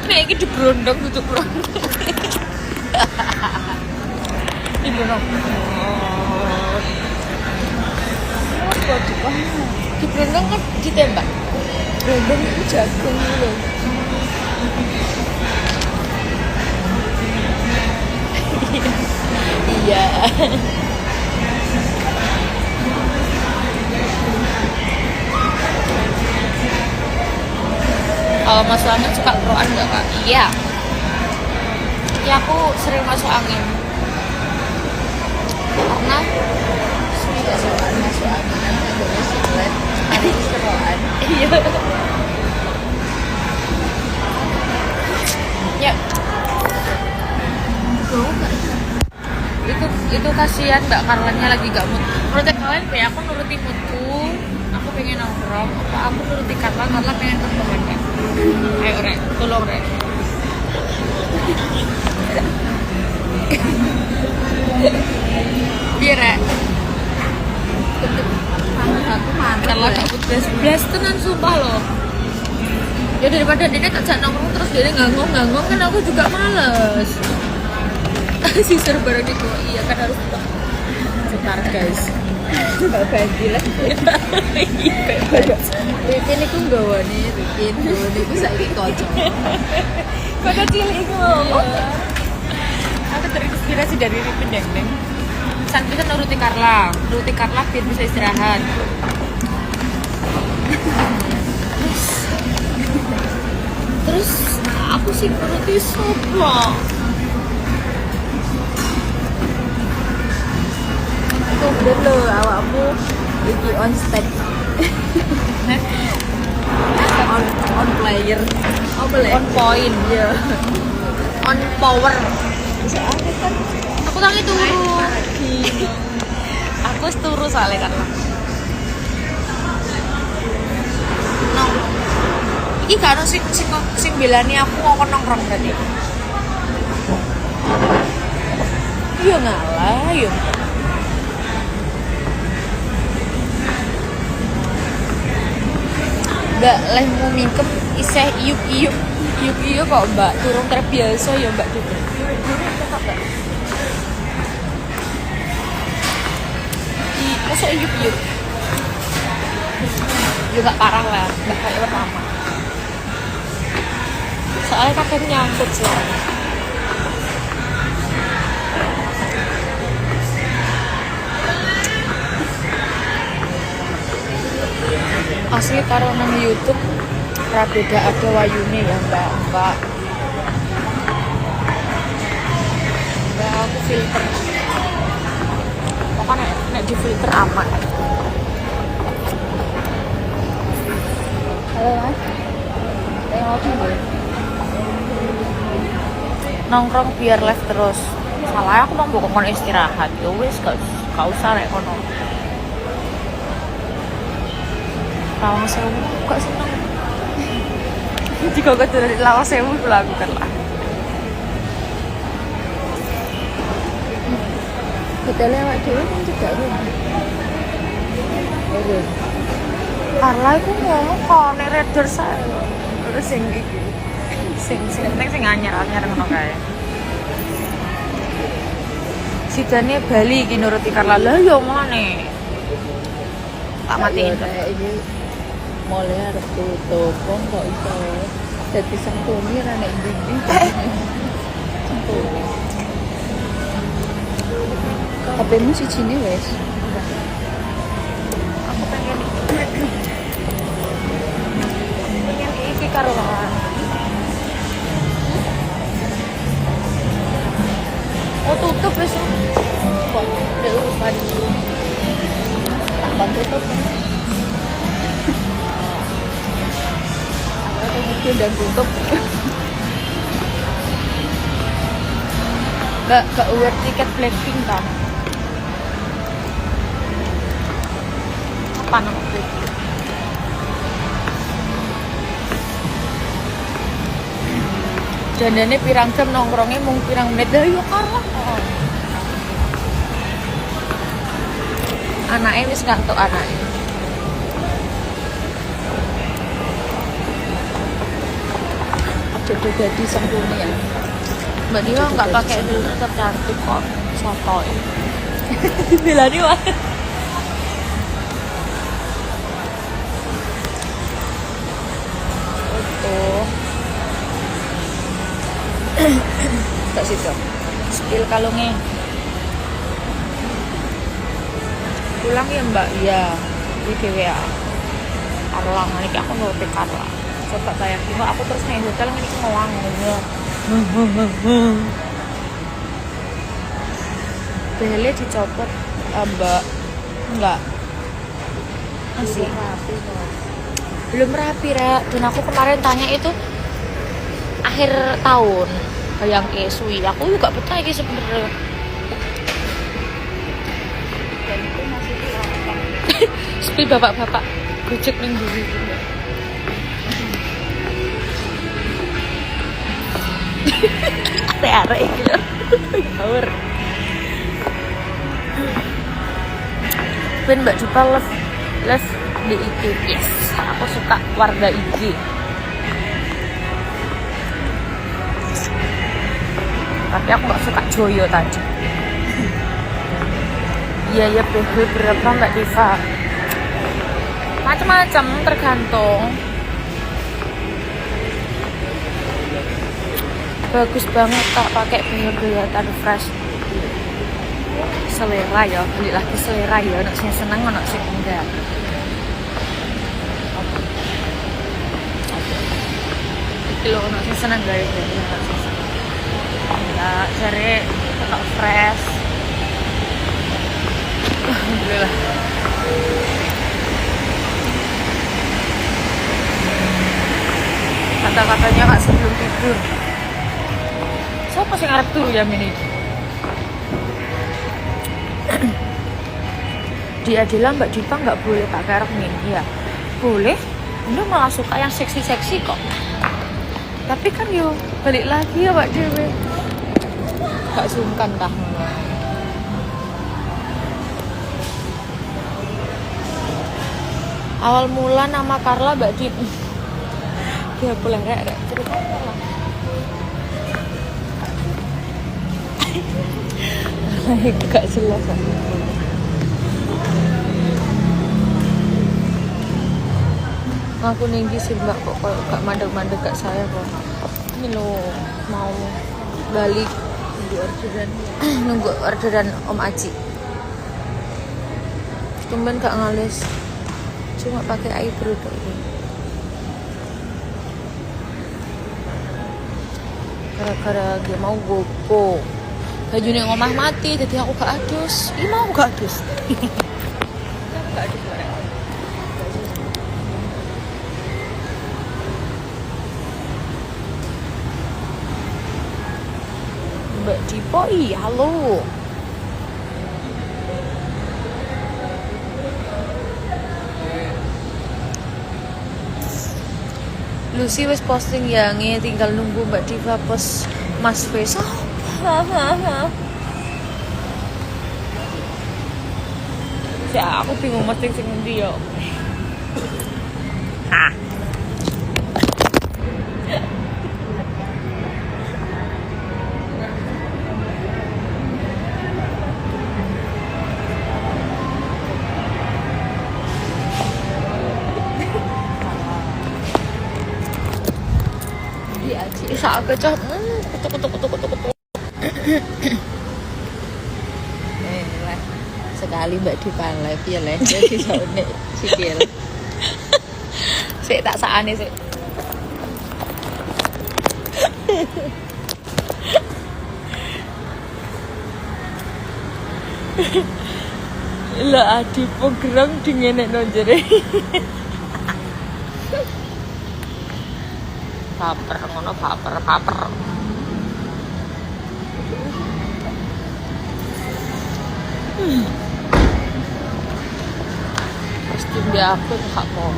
Nek iki dibrondong duduk brondong. Dibrondong. Apa tuh? Dibrondong kan ditembak. Brondong itu jagung lho. Iya. Kalau masuk angin suka keroan nggak kak? Iya. Ya aku sering masuk angin. Karena Tidak soal masuk angin kan ada siklet, hari ini keroan. iya. Ya. Itu kasihan Mbak Karlannya lagi gak mood. Menurut kalian kayak aku nuruti moodku, aku pengen nongkrong, apa aku nuruti Karla pengen pertemuan kan? Ayo Rek, tolong Rek. Biar Rek. Aku mantap. Karla gak mood belas tenan sumpah loh. Ya daripada dia tak nongkrong terus dia nganggong kan aku juga males. Sisir bareng itu iya kan harus setar guys. Mbak Bandi lah. Rikin iku nggawane, Rikin nggawane iku saiki kocok. Kocok cilik iku. Aku terinspirasi dari Rikin Deng. San bisa nuruti Karla biar bisa istirahat. Terus aku sih nuruti sopo. Bener lho awakmu iki on step. on player. Apa le? On point, Ya. on power. Soalnya kan Aku tangi turu. Aku turu soalnya kan. Nong. Iki gak ono sing belani aku ngomong nongkrong tadi. yo ngalah yo. Mbak lehmu mingkem iseh iup kok Mbak turun terbiasa ya Mbak Dede. Masuk iup ya gak parah lah, gak kayak pertama soalnya kakek nyangkut sih. Asli karo nang YouTube ra beda ada wayune ya Mbak. Mbak aku filter. Pokoknya nek di filter aman. Halo Mas. Tengok dulu. Nongkrong biar live terus. Salah aku mau kon istirahat. Ya wis gak usah rek kono. Lawang sewu kok seneng. Jika kau dari lawang sewu lakukan lah. Kita lewat dulu kan juga rumah. Oke. Karla iku ngomong kok nek reader saya. Terus sing iki. Sing anyar ngono kae. Sidane Bali iki nuruti Karla. Lah yo mane. Tak matiin. Ini mulai harus tutup kok iso. Dadi sentuni ra nek ndi-ndi. Sentuni. HP-mu sijine wes. Aku pengen iki karo oh tutup wis kok udah urusan Tambah tutup. Aku mungkin dan tutup. gak aware tiket Blackpink kan apa nama Blackpink jandane pirang jam nongkrongnya mung pirang menit dah yuk kalah anaknya wis ngantuk anaknya jodoh jadi sempurna ya. Mbak Diva nggak pakai filter tetap cantik kok. Sotoy. Bilani wah. Foto. Tak situ. Spill kalungnya. Pulang ya Mbak. Iya. Di DWA. Arlang ini aku nurut Carla. Coba bayangin kok aku terus nang hotel ini ngewang ya. Bele dicopot Mbak. Enggak. Masih Rapi kok. belum rapi Rek. Dan aku kemarin tanya itu akhir tahun bayang suwi aku juga betah iki sebenarnya. Dan itu masih di apa? Sepi bapak-bapak gojek ning buri. Arek-arek iki lho. Ngawur. Ben Mbak Diva love di IG. Yes, aku suka warga IG. Tapi aku gak suka Joyo tadi. Iya ya berapa Mbak Diva? Macam-macam tergantung. Bagus banget Kak pakai kelihatan fresh. Selera ya, beli lagi selera ya. Ono sing seneng, ono sing enggak. Iki lho ono sing seneng guys, ono sing seneng. Ya, cari tetap fresh. Alhamdulillah. Kata-katanya Kak sebelum tidur. Siapa sih ngarep turu jam ini? Di Adela Mbak Diva nggak boleh pakai rok mini ya? Boleh. Udah malah suka yang seksi-seksi kok. Tapi kan yo balik lagi ya Mbak Dewi. Gak sungkan kah? Awal mula nama Carla Mbak Diva. Dia boleh rek cerita lah. Gak jelas. Aku ninggi sih Mbak kok gak mandek-mandek gak saya kok. Ini lo mau balik nunggu orderan Om Aji. Tumben gak ngalis. Cuma pakai eyebrow tuh ini. Gara-gara dia mau gopo. Bajunya ngomah mati, jadi aku gak adus. Ih mau gak adus. Gak adus bareng. Mbak Diva, iya halo. Lucy wis posting yange, tinggal nunggu Mbak Diva post Mas Face. Ya, aku bingung posting sing endi yo. Isa agak kutuk. Sekali Mbak Diva live ya leh jadi soalnya sikil. Sik tak sakane sik. Lah adi program dingenekno jere. Baper ngono baper. Pasti dia aku gak mau.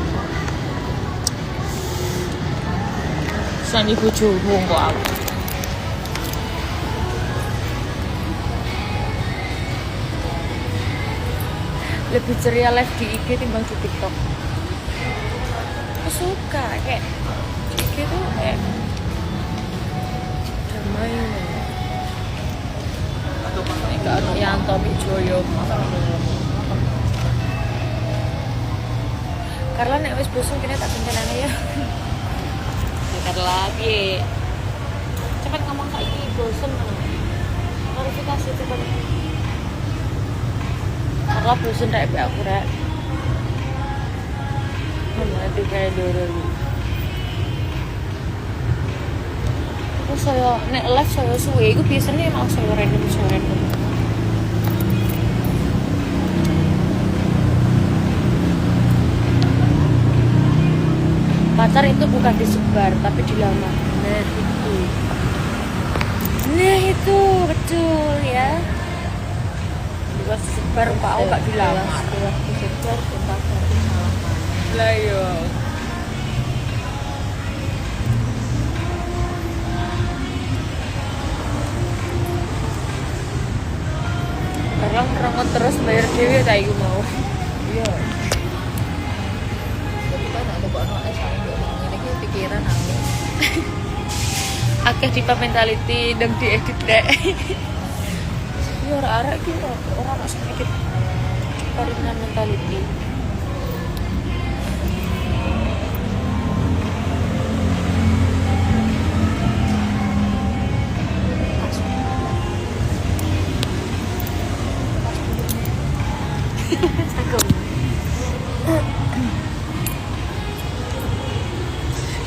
Sani bojomu kok aku. Lebih ceria live di IG timbang di TikTok. Aku suka kayak IG tuh kayak Tommy Joyo. Karena nek wis bosan kene tak kencenane ya. Karena piye? Cepet ngomong saiki bosan klarifikasi cepet. Karena bosan rek aku rek. Mati kayak doro. Aku saya nek live saya suwe iku biasane emang saya random. Pacar itu bukan disebar tapi dilamar. Nah itu betul ya. Juga disebar Pak gak dilamar. Disebar tempat cari malam. Lah yo. Karang terus bayar dewe ta iku mau. Iya. Tapi kan ada kok ono sama mbok ngene iki pikiran aku. Akeh tipe mentality dan diedit dek. Yo ora iki ora masuk edit. Original mentality.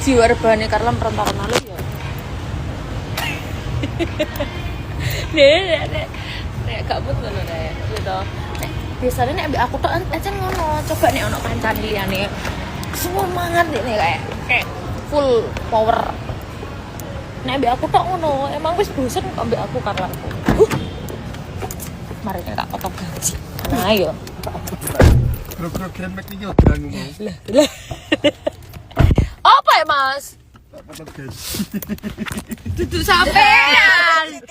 Jiwa rebane Karla perantaran lalu ya. Nek gak pun ngono rek. Gitu. Biasanya nek ambek aku tok ancen ngono. Coba nek ono kancan liyane. Semangat nek kayak full power. Nek ambek aku tok ngono. Emang wis bosen ambek aku Karla. Mari nek tak potong gaji. Nah ayo. Program iki yo dranu mau. Lah. Apa ya Mas? Tak potong gaji. Duduk sampean.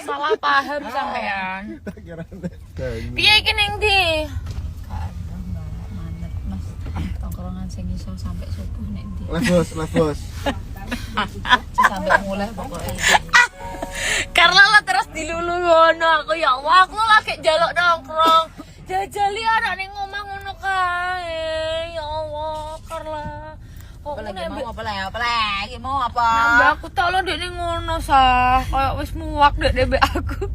Salah paham sampean. Tak kira dranu. Piye iki ning ndi? Kadang Mbak manet Mas. Tongkrongan sing iso sampai subuh nek ndi. Lah bos. Sampai mulai pokoknya. Karena lah terus dilulu ngono aku ya Allah aku lagi njaluk nongkrong. Jajali anak ning omah ngono kae. Ya Allah, Karla. Apa lagi mau apa? Nambah aku tak lo dek ngono sah. Kayak wis muak dek mbek aku.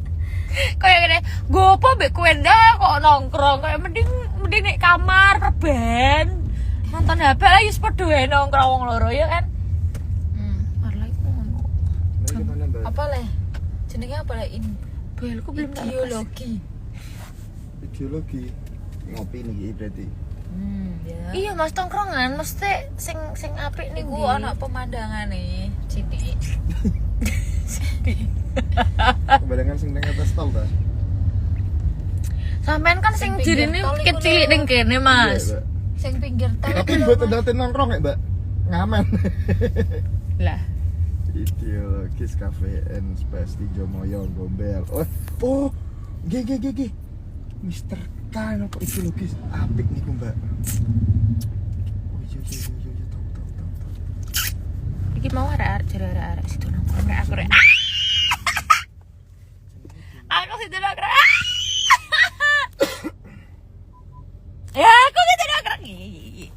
Kayak gini, gopo mbek kowe ndak kok nongkrong. Kayak mending nek kamar reban. Nonton HP lah wis padha wae nongkrong wong loro ya kan. Karla iku ngono. Nah, gimana, Mbak? Apa leh? Jenenge apa leh ini? Belku belum tak lepas. Ideologi. Ideologi ngopi nih berarti. Ya. Iya Mas tongkrongan mesti sing apik ning Iku ndi? ana pemandangane sithik. Kebadangan sing nang atas tol ta? Sampean kan sing Sing jirine pinggir tol iku kecil lho. ning kene Mas. Iya, Mbak. Sing pinggir tol. Tapi buat daten nongkrong ya, Mbak. Ngamen. Lah, Ideologis Cafe and Space di Jomoyo Gombel. Oh, G. Mister K apa ideologis apik niku, Mbak. Oh iya, tahu. iki mau arek-arek jare arek-arek situ nongkrong rek aku rek. Aku situ nongkrong. Ya, aku situ nongkrong. Iya.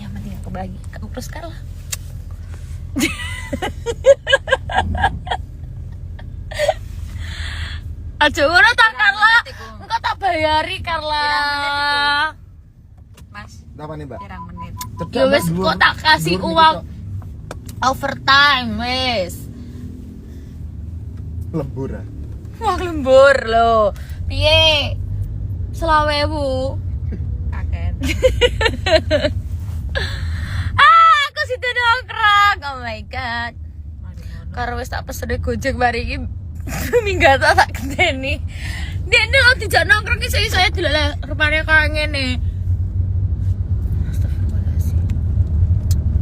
Yang penting aku bagi kamu terus kalah. Aja ngono ta Karla. Engko tak bayari Karla. Mas, Apa nih, Mbak? pirang menit. Ya wis kok tak kasih uang overtime wis. Lembur ah. Wah lembur lho. Piye? 20.000. Kaget. Aku situ nongkrong. Oh my god. Karo wis tak pesen Gojek mari iki minggat tak genteni. Dene kok dijak nongkrong iki saya delok rupane kaya ngene. Astagfirullahaladzim.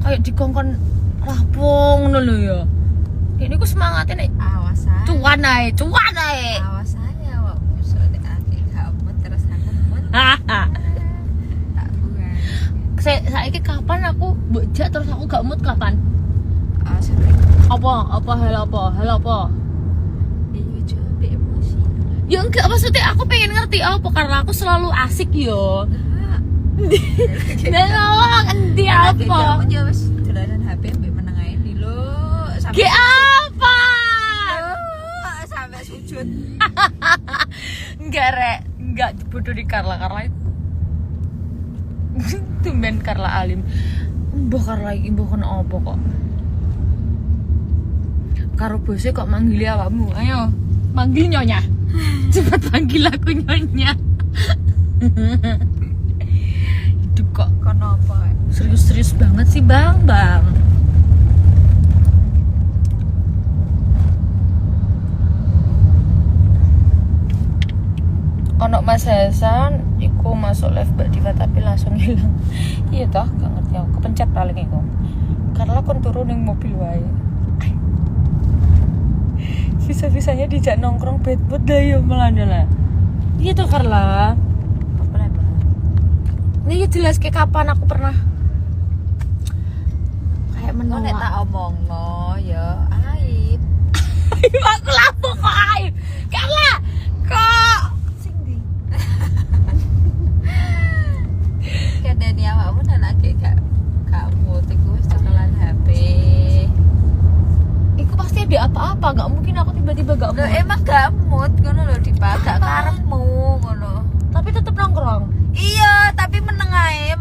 Kayak dikongkon rampung ngono lho ya. Ini ku semangatnya nih. Awas aja. Cuan ae. Awas aja awak musuh nek aki kamu terus aku mut. Tak buang. Saiki kapan aku mbok jak terus aku gak mood kapan? Sering. Hal apa? Iya coba emosi. Ya enggak, maksudnya aku pengen ngerti apa karena aku selalu asik yo. Dan ngomong endi apa? Kamu ya wis dolanan HP mbek meneng ae di lo. Ki apa? Sampai sujud. Enggak rek, enggak bodoh di Carla tumben Carla alim. Mbah Carla iki mbah kena apa kok? Karo bose kok manggil awakmu. Ayo, manggil nyonya. Cepat panggil aku nyonya. Hidup kok Kenapa? serius-serius banget sih bang. Ono Mas Hasan, iku masuk live Mbak Diva tapi langsung hilang. Iya toh, gak ngerti aku. Kepencet paling iku. Karena kon turun ning mobil wae. Bisa-bisanya dijak nongkrong bedbut dah ya melanda lah. Iya toh Carla. Apa lagi? Ini ya jelas kayak kapan aku pernah kayak Kok nek menolak. tak omongno ya aib. Aku lapo kok aib. Carla, kok Sing ndi? Kadene awakmu nek lagi gak kamu iku wis cekelan HP. iku pasti ada apa-apa, gak mungkin aku tiba-tiba gak Loh mau. emang gak mood ngono lho dipakai karepmu ngono. Tapi tetep nongkrong. Iya, tapi meneng ae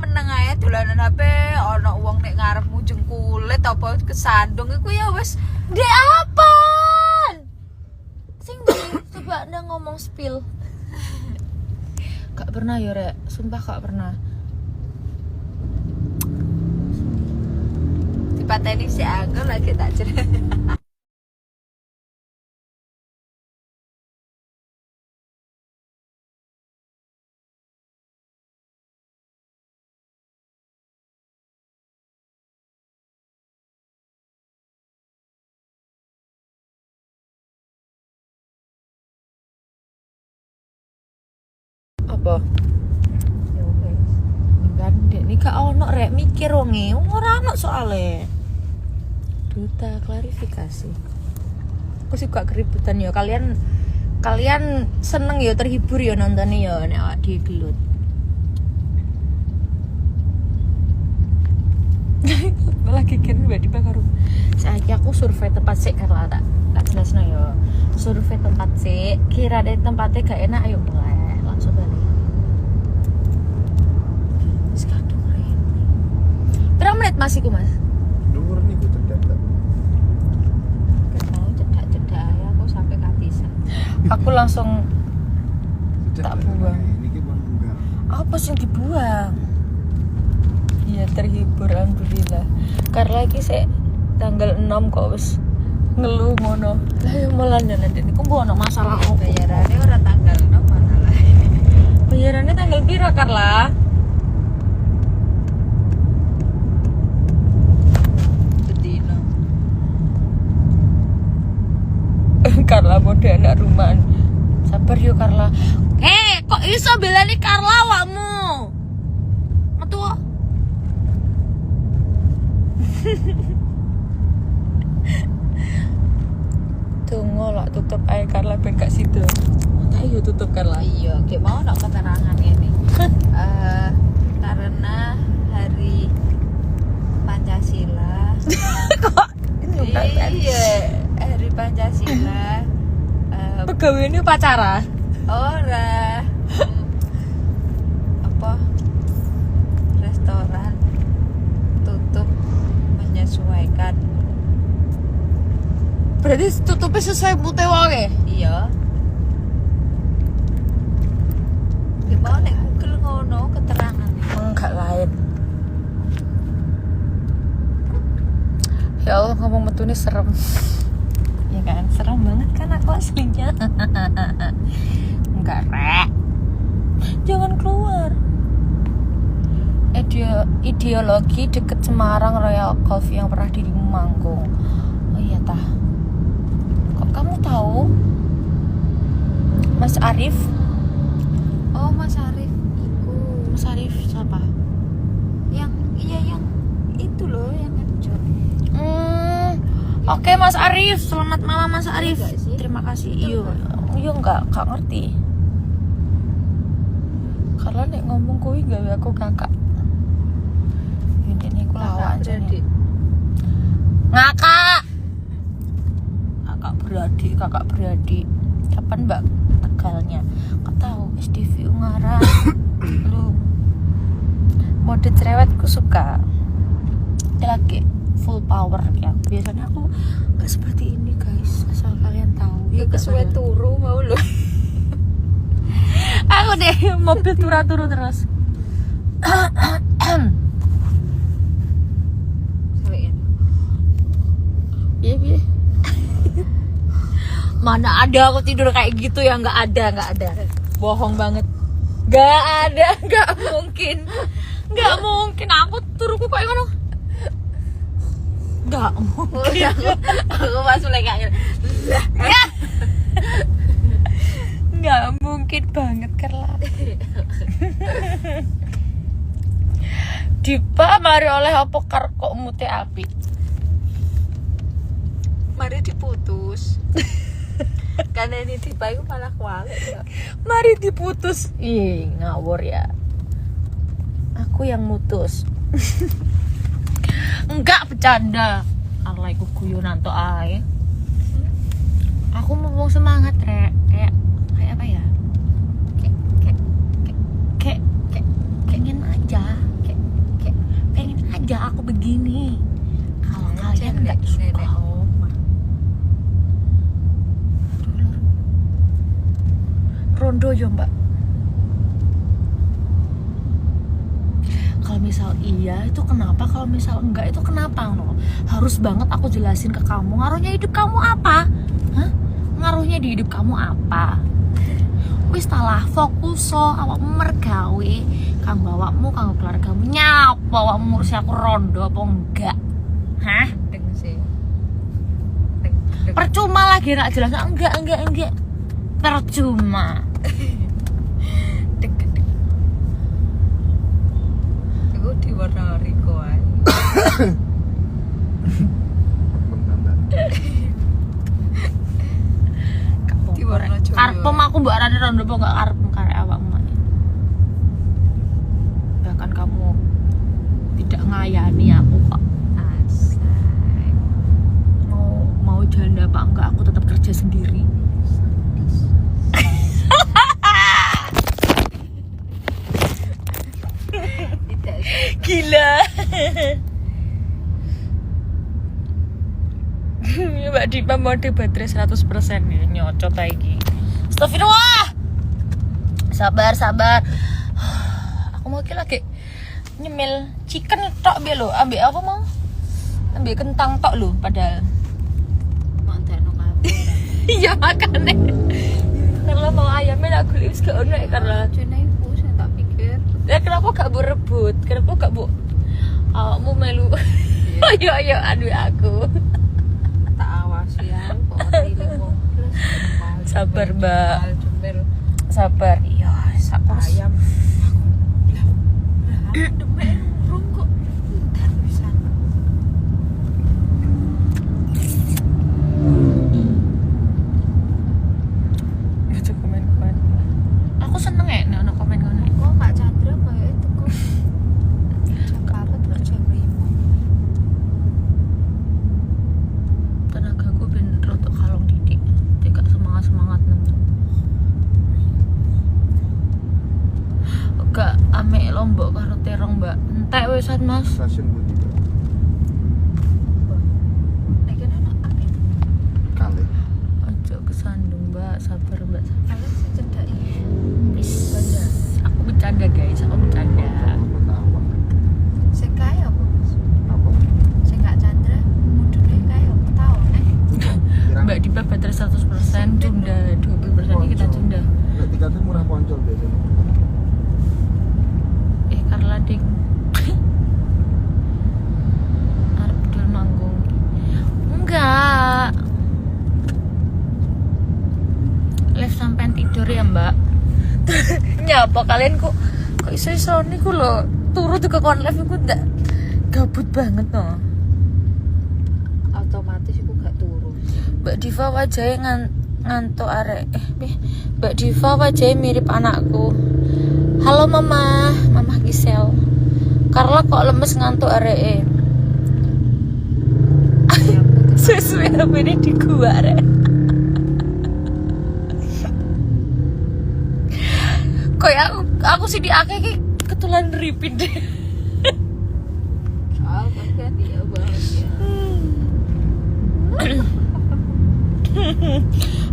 dolanan HP ana wong nek ngarepmu jengkulit apa kesandung iku ya wis Dek apaan? Sing di coba Anda ngomong spill. Gak pernah ya rek, sumpah gak pernah. dipateni si Angel lagi tak cerita. Apa? Ya wis. Kan dek ini gak ono rek mikir wonge, ora ono soalnya. Duta klarifikasi. Aku sih gak keributan ya. Kalian seneng ya, terhibur ya nontonnya ya nek awak dhewe gelut. Lagi kan tiba-tiba karo saiki aku survei tempat sik karena tak jelasno ya. Survei tempat sik, kira deh tempatnya gak enak ayo mulai langsung balik. Wis kadung rene. Berapa menit masih ku Mas? Dhuwur niku terdapat. Gak mau cedak-cedak ae aku sampai kapisan. Aku langsung tak buang. Niki pun enggak. Apa sih yang dibuang? Iya terhibur alhamdulillah. Karena lagi saya tanggal 6 kok wis ngeluh ngono. Lah ya malah nanti niku mbok ono masalah opo? Bayarannya ora tanggal napa malah. Bayarannya tanggal piro Carla? Bedino. Carla mode anak rumahan. Sabar yo Carla. Kok iso belani Carla awakmu? Metu. Tunggu lah tutup ae Carla ben gak sido. Tak yo tutup Carla. Iya, kayak mau nak keterangan ini. Karena hari Pancasila. Kok ini Iya, hari Pancasila. pegawai ini upacara. Ora. Apa? Restoran tutup menyesuaikan. Berarti tutupnya sesuai mute wae. Iya. Gimana nek Google ngono keterangan. Enggak lain. Ya Allah ngomong metu ini serem. Ya kan, serem banget kan aku aslinya. Enggak rek. Jangan keluar. Ideologi deket Semarang Royal Golf yang pernah dirimu manggung. Oh iya tah. Kok kamu tahu? Mas Arif? Oh, Mas Arif iku Mas Arif siapa? yang itu loh yang kerja Oke Mas Arif, selamat malam Mas Arif. Enggak sih? Terima kasih. Iya enggak ngerti. Karena nek ngomong kuwi gawe aku kakak. Ini aku lawak aja nih. Ngakak. Kakak beradik. Kapan Mbak tegalnya? Ketahu SDV Ungaran. Lu mode cerewetku suka. Dia lagi full power ya. Biasanya aku nggak seperti ini guys, asal kalian tahu. Ya kesuwe turu mau lo. Aku deh mobil turu terus. Sawean. Iya. Mana ada aku tidur kayak gitu ya, nggak ada. Bohong banget. Nggak mungkin. Aku turuku kayak mana? Nggak mungkin. Aku pas mulai kayak Nggak mungkin banget Carla. Dipa mari oleh apa kok mute api. mari diputus. Karena ini tiba itu malah kualik ya. Mari diputus. Ih, ngawur ya. Aku yang mutus. Enggak, bercanda. Allah iku guyonan tok ae. Aku mau semangat, Rek. Kayak apa ya? Kayak pengen aja aku begini. Kalau kalian enggak suka, rondo ya Mbak. Kalau misal iya itu kenapa, kalau misal enggak itu kenapa no? Harus banget aku jelasin ke kamu ngaruhnya hidup kamu apa? Hah? Ngaruhnya di hidup kamu apa? Wis talah fokus awakmu mergawe, kanggo awakmu, kanggo keluargamu, nyapa awakmu ngurusi aku rondo apa enggak? Hah? Deng sih. Percuma lagi nak jelas. Enggak. Percuma. Aku diwarnai kok ae. Diwarna Jawa. Karpem aku mbak arane rondo apa enggak karpem karek awakmu. Bahkan kamu tidak ngayani aku kok. Asai. Mau janda apa enggak aku tetap kerja sendiri. Tidak. Gila. Mbak Dipa mode baterai 100% nih, nyocot lagi. Astagfirullah. Sabar. Aku mau lagi nyemil chicken tok be lo. Ambil apa mau? Ambil kentang tok lo padahal. Mantekno kabeh. Iya makane. Kalau mau ayamnya aku wis gak ono karena Jene iku sing tak pikir. ya kenapa gak bu rebut? Kenapa gak bu awakmu melu? Ayo aduh aku. Tak awasi ya kok riling wong plus. Sabar, Mbak. Jember Sabar. Iya, sabar. ayam. Demen urung kok. Entar bisa. Itu komen. Aku seneng ya nek ono komen ngono. Kok Kak Chandra kayak itu kok. Jam 4 berjam 5. Tenagaku ben rotok kalong didik. Tidak semangat nemen. Gak ame lombok karo terong, Mbak. Entek wisan, Mas. Stasiun Budi Mbak. Nek kene ana apa? Kali. Ojo kesandung, Mbak. Sabar, Mbak. Kalian secedak iki. Is. Aku bercanda, guys. Aku bercanda. Aku tahu. Sing kaya apa, Mas? Apa? Sing Kak Chandra mudune kaya apa tau Mbak Dipa baterai 100%, tunda 20% ini kita tunda. Nek tiketnya murah poncol biasanya. Carla ding. Arep dul manggung. Enggak. Live sampai tidur ya, Mbak. Nyapa kalian kok iso-iso niku lho. Turu juga kon live iku ndak gabut banget no. Mbak Diva wajahnya ngantuk arek. Mbak Diva wajahnya mirip anakku. Halo mama, mama Gisel. Carla kok lemes ngantuk arek. Sesuai tapi ini di gua arek. Kayak aku sih di akeh ketulan Ripin deh. Apa kan dia bahagia.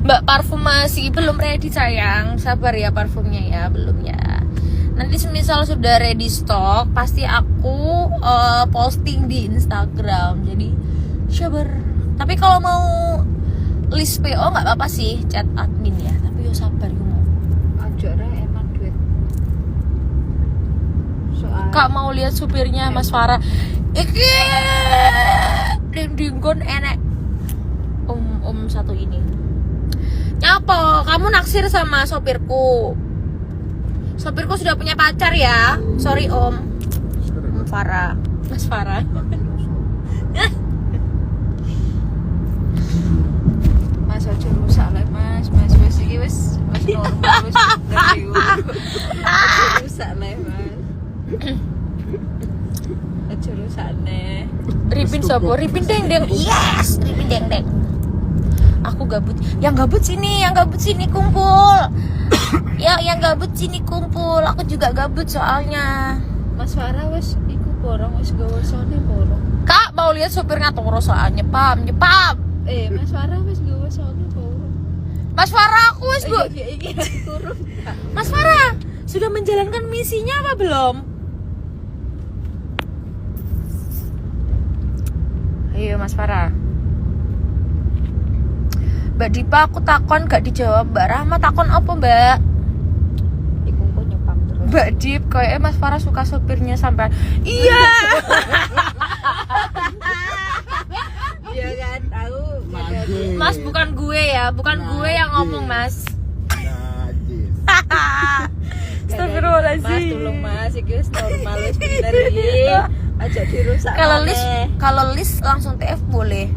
Mbak, parfum masih belum ready sayang. Sabar ya parfumnya ya, belum ya. Nanti semisal sudah ready stock, pasti aku posting di Instagram. Jadi sabar. Tapi kalau mau list PO nggak apa-apa sih, chat admin ya. Tapi yo sabar yo mau. Ajaknya emang duit. Soal Kak mau lihat supirnya Mas Farah. Iki dinggon enek. Om satu ini. Nyapo, kamu naksir sama sopirku. Sopirku sudah punya pacar ya. Sorry Om. Farah, Mas Farah. Mas aja rusak lah Mas. Mas wis iki wis normal wis bener. Aja rusak lah Mas. Aja rusak nih. Ripin sopo? Ripin deng. Yes, Ripin deng. Aku gabut. Yang gabut sini kumpul. Ya, yang gabut sini kumpul. Aku juga gabut soalnya. Mas Farah wis iku borong wis gawasane borong. Kak mau lihat supirnya toro soalnya nyepam. Mas Farah wis gawasane borong. Mas Farah aku wis bu. Iki turun. Mas Farah sudah menjalankan misinya apa belum? Ayo Mas Farah. Mbak Dipa aku takon gak dijawab. Mbak Rahma takon apa Mbak? Iku kok nyepam terus. Mbak Dip kayaknya Mas Farah suka sopirnya sampai iya. Iya kan, tahu. Najis. Mas bukan gue ya, bukan gue yang ngomong Mas. Najis. Astagfirullahaladzim. Mas tolong Mas, iki wis normal wis bener iki. Aja dirusak. Kalau list langsung TF boleh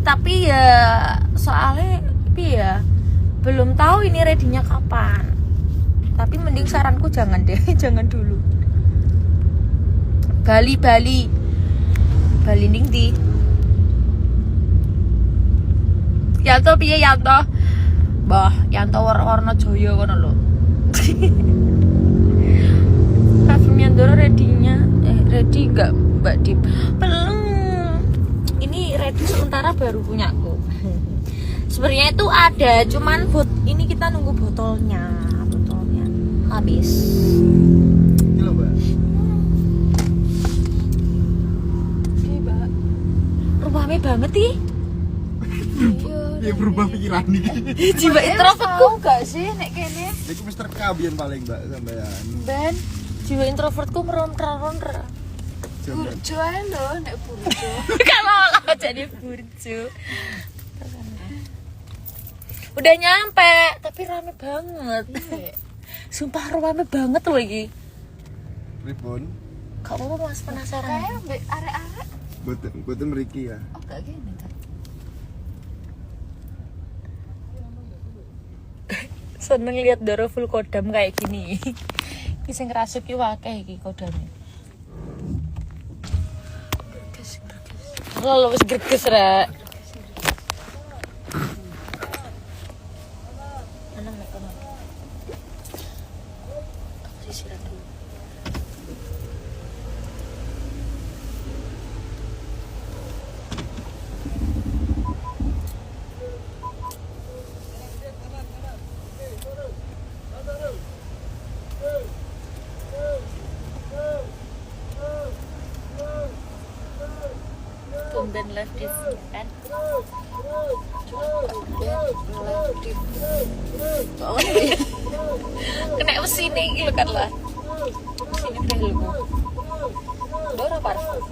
tapi ya soalnya ya belum tahu ini ready-nya kapan. Tapi mending saranku jangan deh, jangan dulu. Bali ning ndi? Yanto piye Yanto? Mbah, Yanto warna Jaya kono lho. Parfumnya Ndoro ready-nya ready enggak Mbak Dip? Belum. Ini ready sementara baru punyaku. Sebenarnya itu ada, cuman ini kita nunggu botolnya habis. Ini loh, Mbak. Oke, Mbak. Rame banget ih. Ya berubah pikiran nih. Jiwa introvertku Gak sih nek kene? Iku Mr. K biyen paling Mbak sampean. Ben jiwa introvertku meronta-ronta. burjo ae lho nek burjo. Kalau jadi burjo. Udah nyampe, tapi rame banget. Sumpah rame banget loh iki. Ribon. Kamu Mas penasaran? Kayak mbek arek-arek. Boten mriki ya. Oh, gak gini kan. Seneng lihat Doro full kodam kayak gini. Iki sing ngrasuk ki akeh iki kodamnya. Kalau wis greges rek. Ana mek kono. Aku sisiran dulu. Tumben left this kan. Kena mesin iki lho kan lah. Mesin belmu. Dora parfum.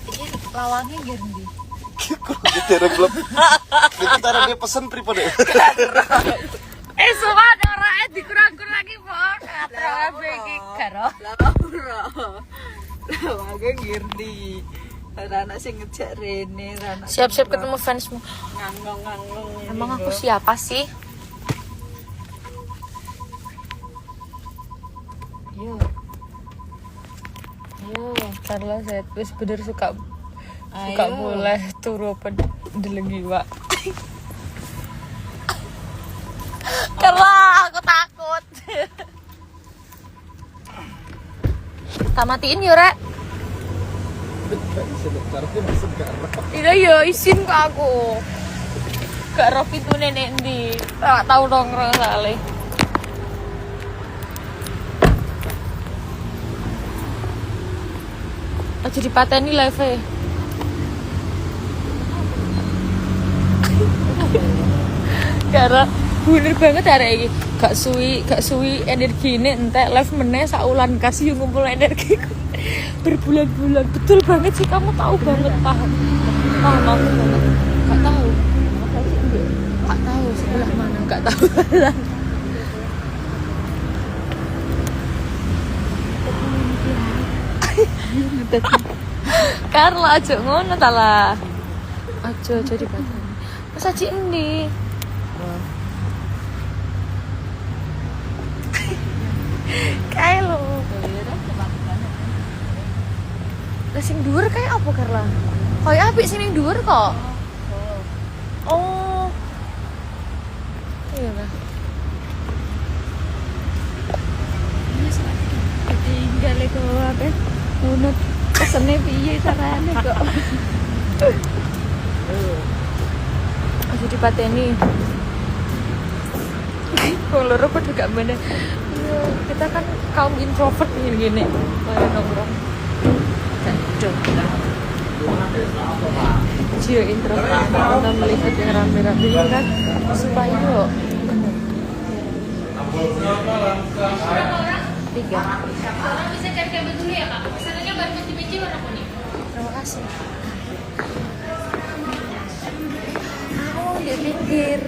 Iki lawangnya ngendi? Kita belum. Kita dia pesen pripun deh. Semua Dora Dikurang-kurangi pon. Atra iki karo. Laura. Lah wage ngerti. Anak sing ngejak Rene, anak Siap-siap ketemu fansmu. ngangong-ngangong. Emang aku siapa sih? Yo. Carla saya wis bener suka Ayo. boleh turu apa delengi, Pak. Carla, aku takut. Tak matiin yo, Rek. Iya yo, izin ke aku. Gak roh pintu nenek ndi. Tak tahu dong rasane. Aja dipateni live-e. Karena bener banget hari ini. Gak suwi energine entek live meneh saulan kasih ngumpul energiku. Berbulan-bulan. Betul banget sih, kamu tahu banget, paham aku banget. Gak tahu sebelah mana, gak tahu. Carla aja ngono ta lah. Aja dipateni. Mas aji endi? Kae lho. Lah sing dhuwur kayak apa, Carla? Kayak apik sing ning dhuwur kok. Oh. Iya lah. Tinggal itu apa? Nunut pesene piye carane kok. Aja dipateni. Kalau loro kok gak bener. Kita kan kaum introvert gini. Kayak nongkrong. Cedok. Jio introvert. Kita melihat yang rame-rame kan supaya yuk. 3. Orang bisa cari kabel dulu ya kak. Pesanannya baru di meja warna kuning. Terima kasih. Aku udah pikir